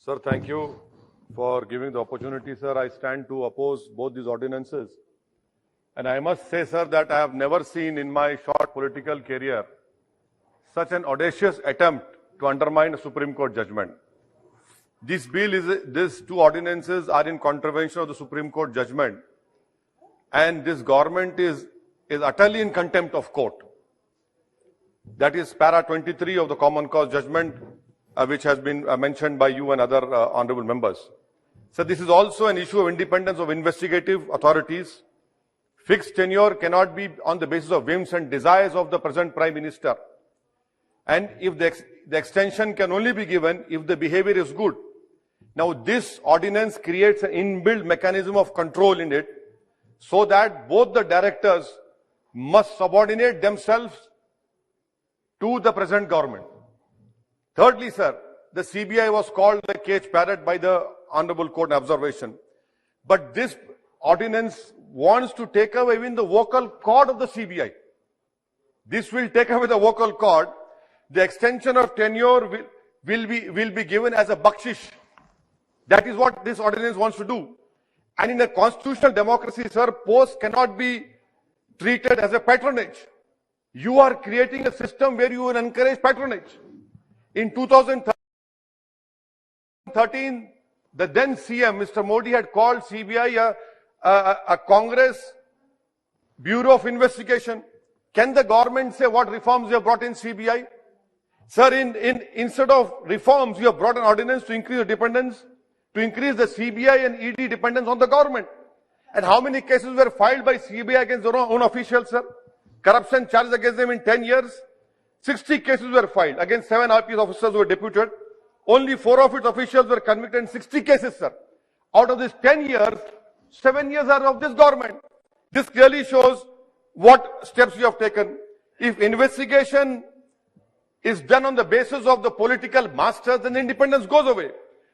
Sir, thank you for giving the opportunity, sir. I stand to oppose both these ordinances. And I must say, sir, that I have never seen in my short political career such an audacious attempt to undermine a Supreme Court judgment. These two ordinances are in contravention of the Supreme Court judgment. And this government is utterly in contempt of court. That is para 23 of the Common Cause judgment, which has been mentioned by you and other honorable members. So this is also an issue of independence of investigative authorities. Fixed tenure cannot be on the basis of whims and desires of the present Prime Minister. And if the extension can only be given if the behavior is good. Now this ordinance creates an inbuilt mechanism of control in it so that both the directors must subordinate themselves to the present government. Thirdly, sir, the CBI was called the cage parrot by the Honorable Court in observation. But this ordinance wants to take away even the vocal cord of the CBI. This will take away the vocal cord. The extension of tenure will be given as a bakshish. That is what this ordinance wants to do. And in a constitutional democracy, sir, posts cannot be treated as a patronage. You are creating a system where you will encourage patronage. In 2013, the then CM, Mr. Modi, had called CBI a Congress Bureau of Investigation. Can the government say what reforms you have brought in CBI? Sir, instead of reforms, you have brought an ordinance to increase the dependence, to increase the CBI and ED dependence on the government. And how many cases were filed by CBI against their own officials, sir? Corruption charges against them in 10 years. 60 cases were filed against 7 RPS officers who were deputed. Only 4 of its officials were convicted in 60 cases, sir. Out of these 10 years, 7 years are of this government. This clearly shows what steps you have taken. If investigation is done on the basis of the political masters, then independence goes away.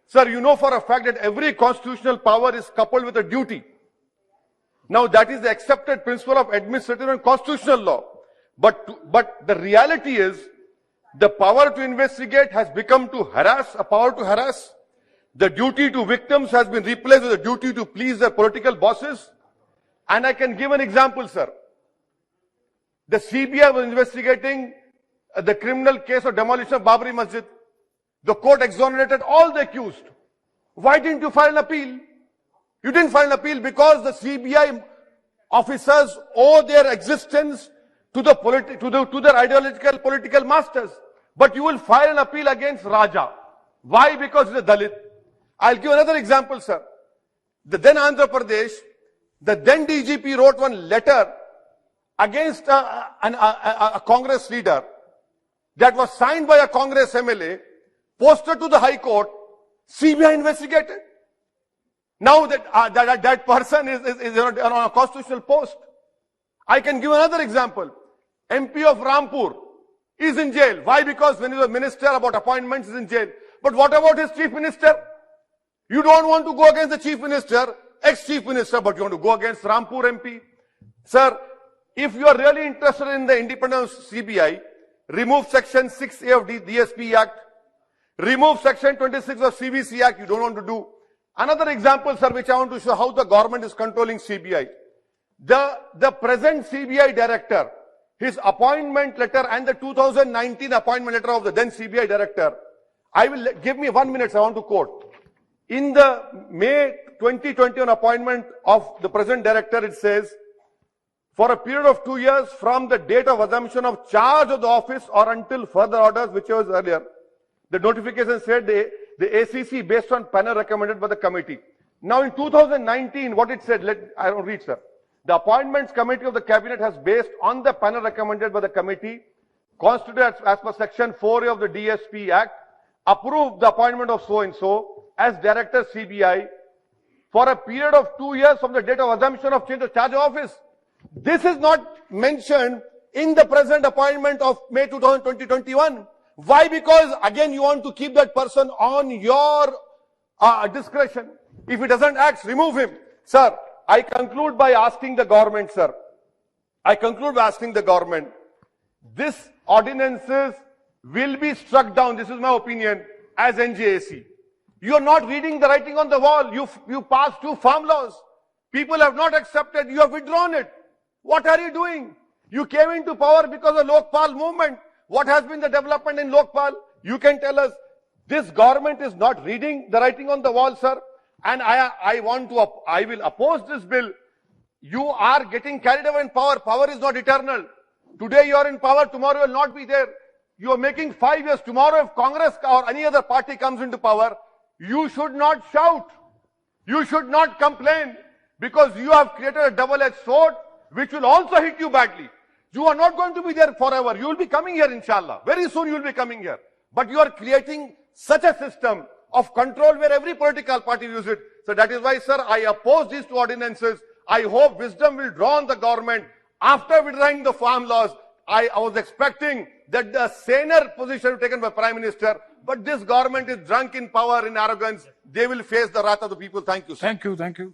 Sir, you know for a fact that every constitutional power is coupled with a duty. Now that is the accepted principle of administrative and constitutional law. But the reality is, the power to investigate has become to harass, a power to harass. The duty to victims has been replaced with the duty to please their political bosses. And I can give an example, sir. The CBI was investigating the criminal case of demolition of Babri Masjid. The court exonerated all the accused. Why didn't you file an appeal? You didn't file an appeal because the CBI officers owe their existence to their ideological political masters. But you will file an appeal against Raja. Why? Because he's a Dalit. I'll give another example, sir. The then Andhra Pradesh, the then DGP wrote one letter against a Congress leader that was signed by a Congress MLA, posted to the High Court. CBI investigated. Now that person is on a constitutional post. I can give another example. MP of Rampur is in jail. Why? Because when he was minister about appointments, he's in jail. But what about his chief minister? You don't want to go against the chief minister, ex-chief minister, but you want to go against Rampur MP. Sir, if you are really interested in the independence of CBI, remove section 6A of DSP Act, remove section 26 of CVC Act. You don't want to do. Another example, sir, which I want to show how the government is controlling CBI. The present CBI director, his appointment letter and the 2019 appointment letter of the then CBI director. Give me 1 minute, I want to quote. In the May 2021 appointment of the present director, it says, for a period of 2 years from the date of assumption of charge of the office or until further orders, which was earlier, the notification said the ACC based on panel recommended by the committee. Now in 2019, what it said, I don't read, sir. The appointments committee of the cabinet has based on the panel recommended by the committee, constituted as per section 4A of the DSP Act, approved the appointment of so-and-so as director CBI for a period of 2 years from the date of assumption of change of charge of office. This is not mentioned in the present appointment of May 2021. Why? Because again you want to keep that person on your discretion. If he doesn't act, remove him. Sir, I conclude by asking the government, sir. This ordinances will be struck down, this is my opinion, as NJAC. You are not reading the writing on the wall. You passed 2 farm laws. People have not accepted. You have withdrawn it. What are you doing? You came into power because of Lokpal movement. What has been the development in Lokpal? You can tell us. This government is not reading the writing on the wall, sir. And I will oppose this bill. You are getting carried away in power. Power is not eternal. Today you are in power, tomorrow you will not be there. You are making 5 years. Tomorrow if Congress or any other party comes into power, you should not shout. You should not complain, because you have created a double-edged sword which will also hit you badly. You are not going to be there forever. You will be coming here, inshallah. Very soon you will be coming here. But you are creating such a system of control where every political party uses it. So that is why, sir, I oppose these 2 ordinances. I hope wisdom will draw on the government. After withdrawing the farm laws, I was expecting that the saner position taken by Prime Minister, but this government is drunk in power, in arrogance. They will face the wrath of the people. Thank you, sir. Thank you.